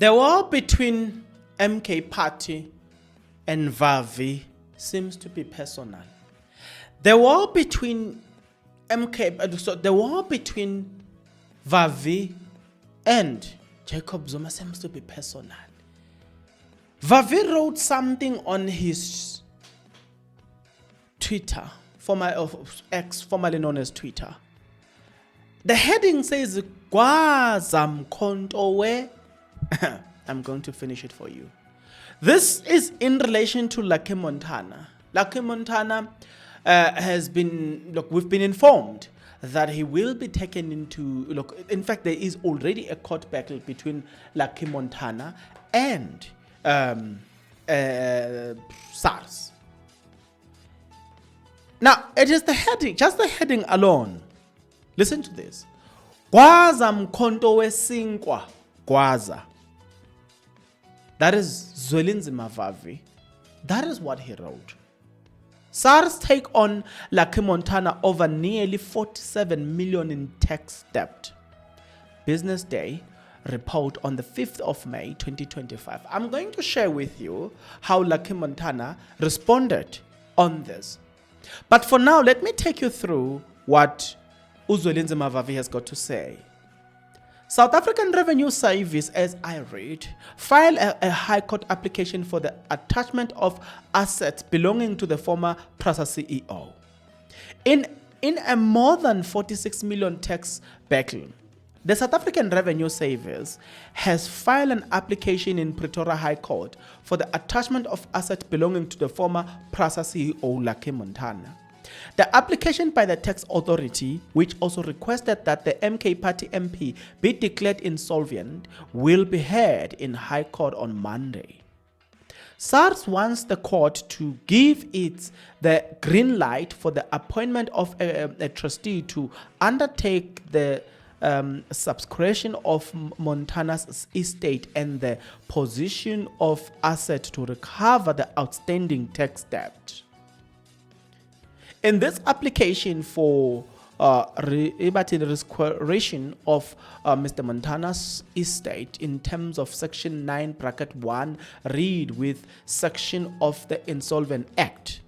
The war between MK Party and Vavi seems to be personal. The war between Vavi and Jacob Zuma seems to be personal. Vavi wrote something on his Twitter, formerly known as Twitter. The heading says, Gwazam Kontowe. I'm going to finish it for you. This is in relation to Lucky Montana. Lucky Montana we've been informed that he will be taken into, in fact, there is already a court battle between Lucky Montana and SARS. Now, it is the heading, just the heading alone. Listen to this. Gwaza mkhonto wesinkwa gwaza. That is Zwelinzima Vavi. That is what he wrote. SARS take on Lucky Montana over nearly 47 million in tax debt. Business Day report on the 5th of May 2025. I'm going to share with you how Lucky Montana responded on this. But for now, let me take you through what Uzwelinzima Vavi has got to say. South African Revenue Service, as I read, filed a High Court application for the attachment of assets belonging to the former PRASA CEO. In a more than 46 million tax battle, the South African Revenue Service has filed an application in Pretoria High Court for the attachment of assets belonging to the former PRASA CEO Lucky Montana. The application by the tax authority, which also requested that the MK Party MP be declared insolvent, will be heard in High Court on Monday. SARS wants the court to give it the green light for the appointment of a trustee to undertake the subscription of Montana's estate and the position of assets to recover the outstanding tax debt. In this application for restoration of Mr. Montana's estate in terms of Section 9(1) read with Section of the Insolvent Act,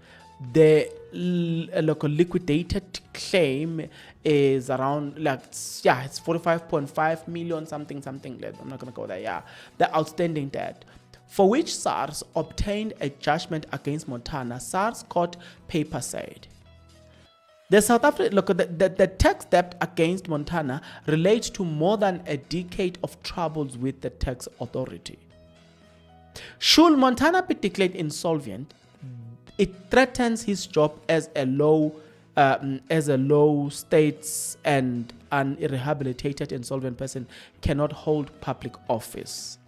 the liquidated claim is around it's 45.5 million something. I'm not gonna go there. Yeah, the outstanding debt, for which SARS obtained a judgment against Montana. SARS court paper said. The South African the tax debt against Montana relates to more than a decade of troubles with the tax authority. Should Montana be declared insolvent, it threatens his job as a law states, and an rehabilitated insolvent person cannot hold public office.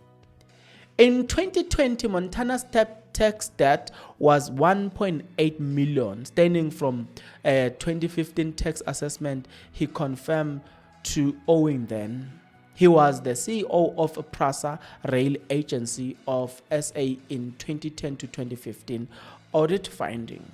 In 2020, Montana's tax debt was 1.8 million, stemming from a 2015 tax assessment he confirmed to owing then. He was the CEO of a PRASA Rail Agency of SA in 2010 to 2015. Audit finding.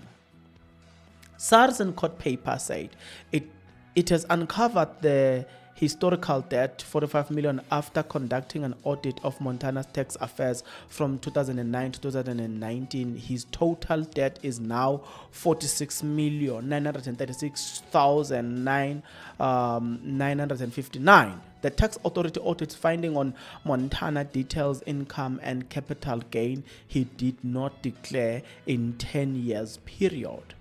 SARS in court paper said it has uncovered the historical debt, 45 million, after conducting an audit of Montana's tax affairs from 2009 to 2019. His total debt is now 46,936,959. The tax authority audit finding on Montana details income and capital gain he did not declare in 10 years period.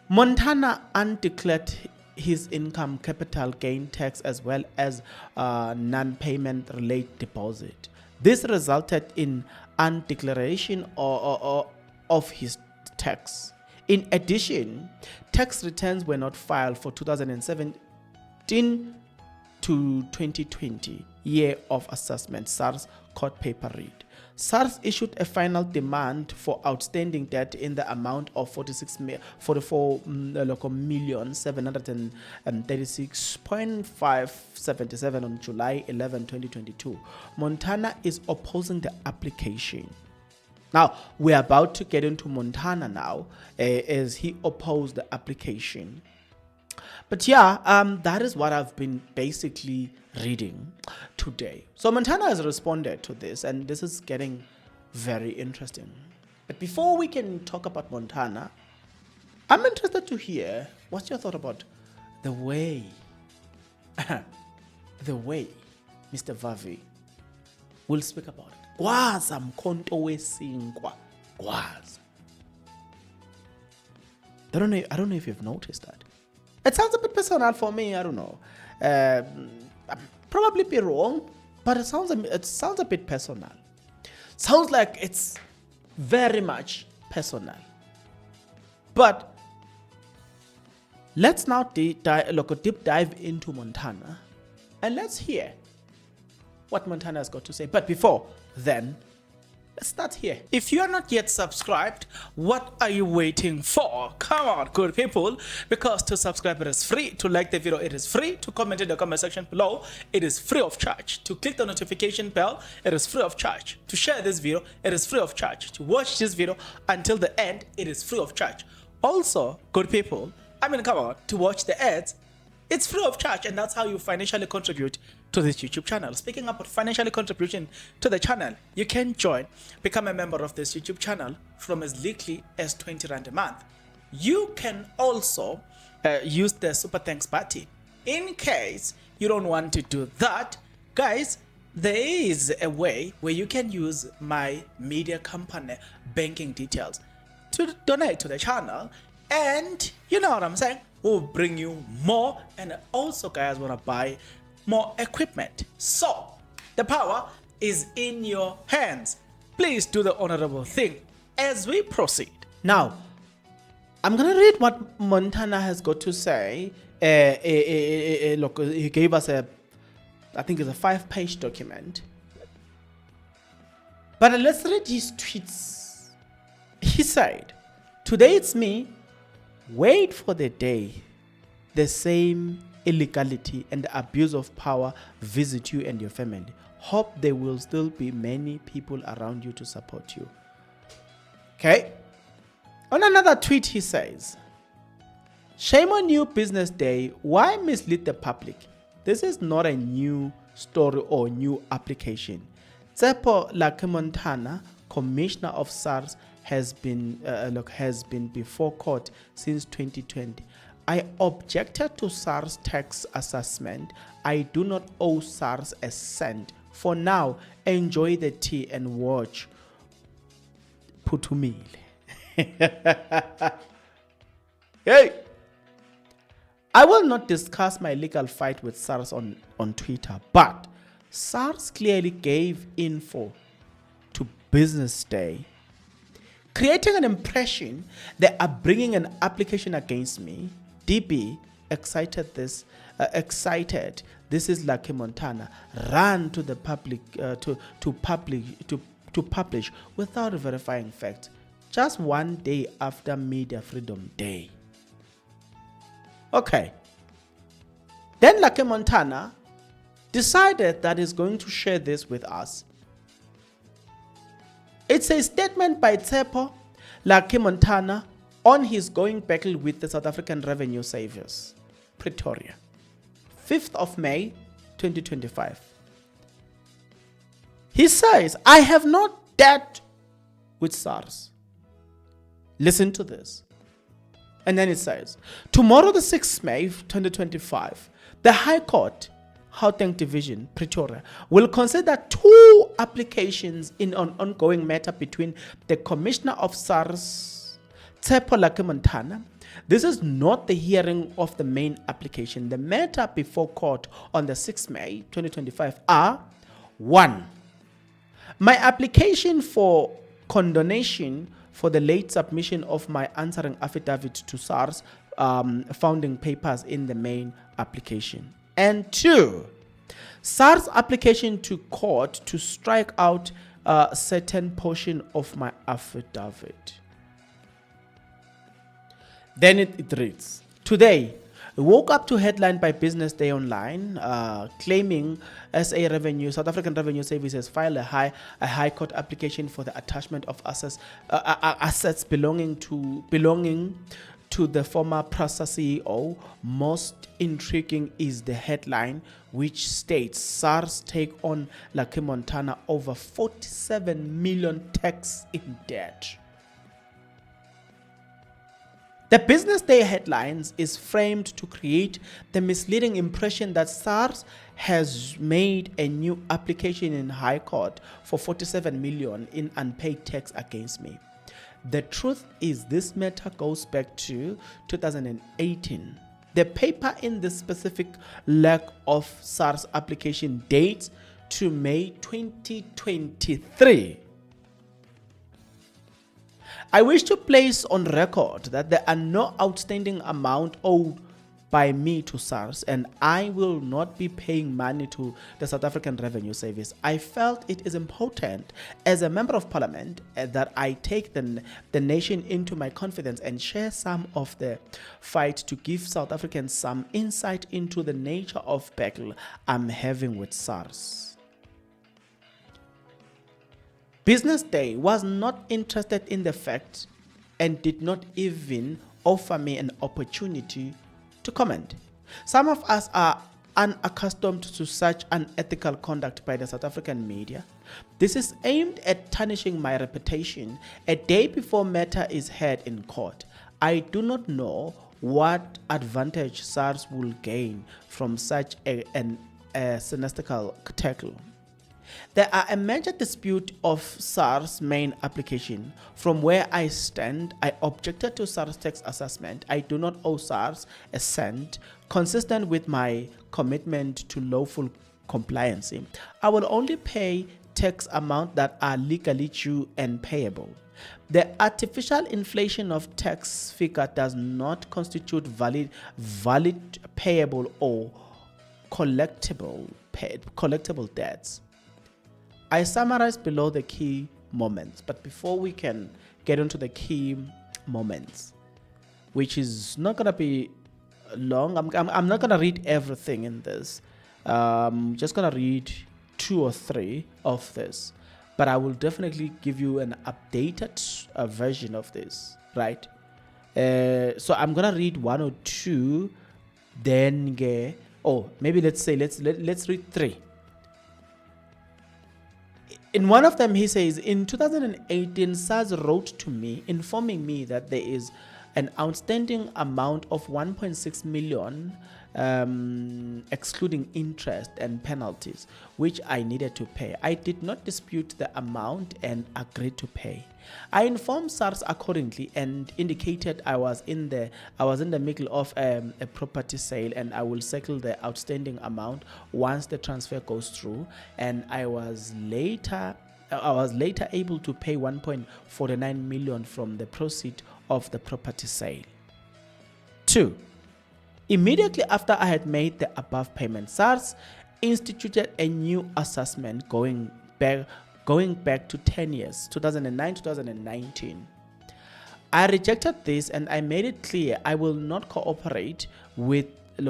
Montana undeclared his income capital gain tax as well as non-payment related deposit. This resulted in undeclaration of his tax. In addition, tax returns were not filed for 2017 to 2020 year of assessment, SARS court paper read. SARS issued a final demand for outstanding debt in the amount of 44,736,577 on July 11, 2022. Montana is opposing the application. Now, we're about to get into Montana now, as he opposed the application. But yeah, that is what I've been basically reading today. So Montana has responded to this, and this is getting very interesting. But before we can talk about Montana, I'm interested to hear what's your thought about the way, the way Mr. Vavi will speak about it. Gwaza mkhonto wesinkwa. Gwaza. I don't know if you've noticed that. It sounds a bit personal for me. I don't know. I'll probably be wrong, but it sounds a bit personal. Sounds like it's very much personal. But let's now deep dive into Montana, and let's hear what Montana has got to say. But before then, let's start here. If you are not yet subscribed, what are you waiting for? Come on, good people. Because to subscribe, it is free. To like the video, it is free. To comment in the comment section below, it is free of charge. To click the notification bell, it is free of charge. To share this video, it is free of charge. To watch this video until the end, it is free of charge. Also, good people, come on, to watch the ads, it's free of charge, and that's how you financially contribute to this YouTube channel. Speaking about financially contribution to the channel, you can become a member of this YouTube channel from as little as 20 Rand a month. You can also use the Super Thanks button. In case you don't want to do that, guys, there is a way where you can use my media company banking details to donate to the channel, and you know what I'm saying, we'll bring you more, and also guys want to buy more equipment. So the power is in your hands. Please do the honorable thing as we proceed. Now, I'm gonna read what Montana has got to say. Look, he gave us I think it's a 5-page document. But let's read his tweets. He said, "Today it's me. Wait for the day the same illegality and abuse of power visit you and your family. Hope there will still be many people around you to support you." Okay. On another tweet, he says, "Shame on you, Business Day. Why mislead the public? This is not a new story or new application. Tsepo Montana, Commissioner of SARS, has been before court since 2020. I objected to SARS tax assessment. I do not owe SARS a cent. For now, enjoy the tea and watch Putumile." Hey! I will not discuss my legal fight with SARS on Twitter, but SARS clearly gave info to Business Day, creating an impression they are bringing an application against me. DB excited. This is Lucky Montana. Ran to the public to publish without verifying facts, just one day after Media Freedom Day. Okay. Then Lucky Montana decided that he's going to share this with us. It's a statement by Tsepo Lucky Montana on his going battle with the South African Revenue Service, Pretoria, 5th of May, 2025. He says, "I have not dealt with SARS." Listen to this. And then it says, "Tomorrow, the 6th May, 2025, the High Court, Gauteng Division, Pretoria, will consider 2 applications in an ongoing matter between the Commissioner of SARS, Tsepo Lucky Montana. This is not the hearing of the main application. The matter before court on the 6th May 2025 are 1. My application for condonation for the late submission of my answering affidavit to SARS founding papers in the main application. And 2, SARS application to court to strike out a certain portion of my affidavit." Then it reads, "Today, we woke up to headline by Business Day Online claiming South African Revenue Services filed a high court application for the attachment of assets belonging to the former PRASA CEO, most intriguing is the headline, which states SARS take on Lucky Montana over 47 million tax in debt. The Business Day headlines is framed to create the misleading impression that SARS has made a new application in High Court for 47 million in unpaid tax against me. The truth is this matter goes back to 2018. The paper in this specific leg of SARS application dates to May 2023. I wish to place on record that there are no outstanding amount owed by me to SARS, and I will not be paying money to the South African Revenue Service. I felt it is important as a member of parliament that I take the nation into my confidence and share some of the fight to give South Africans some insight into the nature of battle I'm having with SARS. Business Day was not interested in the fact and did not even offer me an opportunity to comment. Some of us are unaccustomed to such unethical conduct by the South African media. This is aimed at tarnishing my reputation a day before matter is heard in court. I do not know what advantage SARS will gain from such a cynical tackle. There are a major dispute of SARS main application. From where I stand, I objected to SARS tax assessment. I do not owe SARS a cent, consistent with my commitment to lawful compliance. I will only pay tax amount that are legally due and payable. The artificial inflation of tax figure does not constitute valid payable or collectible debts. I summarize below the key moments, but before we can get into the key moments, which is not going to be long, I'm not going to read everything in this. Just going to read 2 or 3 of this, but I will definitely give you an updated version of this, right? So I'm going to read 1 or 2, then maybe let's read 3. In one of them, he says, in 2018, SARS wrote to me informing me that there is an outstanding amount of 1.6 million, excluding interest and penalties, which I needed to pay. I did not dispute the amount and agreed to pay. I informed SARS accordingly and indicated I was in the middle of a property sale and I will settle the outstanding amount once the transfer goes through, and I was later able to pay 1.49 million from the proceeds of the property sale. 2. Immediately after I had made the above payment, SARS instituted a new assessment going back to 10 years, 2009-2019. I rejected this and I made it clear I will not cooperate with a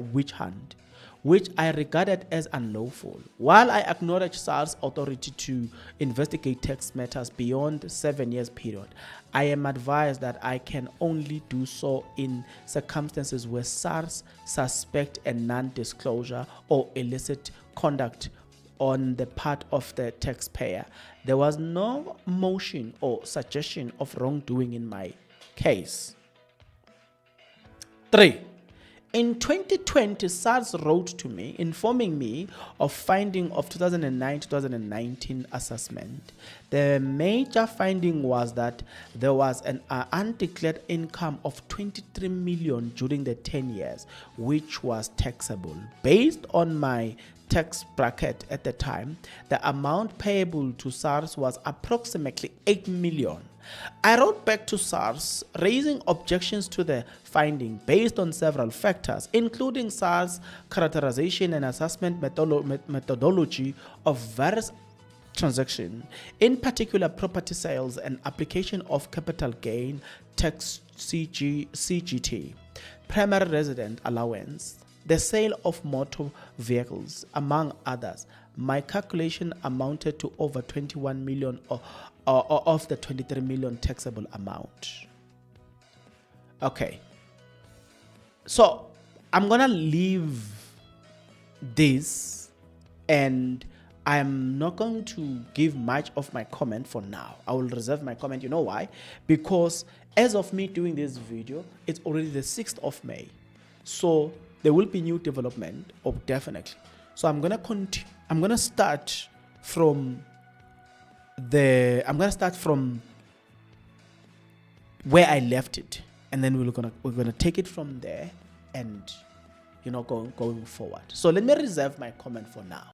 witch hunt, which I regarded as unlawful. While I acknowledge SARS' authority to investigate tax matters beyond the 7 years period, I am advised that I can only do so in circumstances where SARS suspect a non-disclosure or illicit conduct on the part of the taxpayer. There was no motion or suggestion of wrongdoing in my case. 3. In 2020, SARS wrote to me informing me of finding of 2009-2019 assessment. The major finding was that there was an undeclared income of 23 million during the 10 years, which was taxable. Based on my tax bracket at the time, the amount payable to SARS was approximately 8 million. I wrote back to SARS raising objections to the finding based on several factors, including SARS characterization and assessment methodology of various transactions, in particular property sales and application of capital gain tax CGT, primary resident allowance, the sale of motor vehicles, among others. My calculation amounted to over 21 million of the 23 million taxable amount. Okay. So I'm gonna leave this, and I'm not going to give much of my comment for now. I will reserve my comment. You know why? Because as of me doing this video, it's already the 6th of May. So there will be new development, definitely. So I'm gonna start from where I left it, and then we're gonna take it from there, and going forward. So let me reserve my comment for now.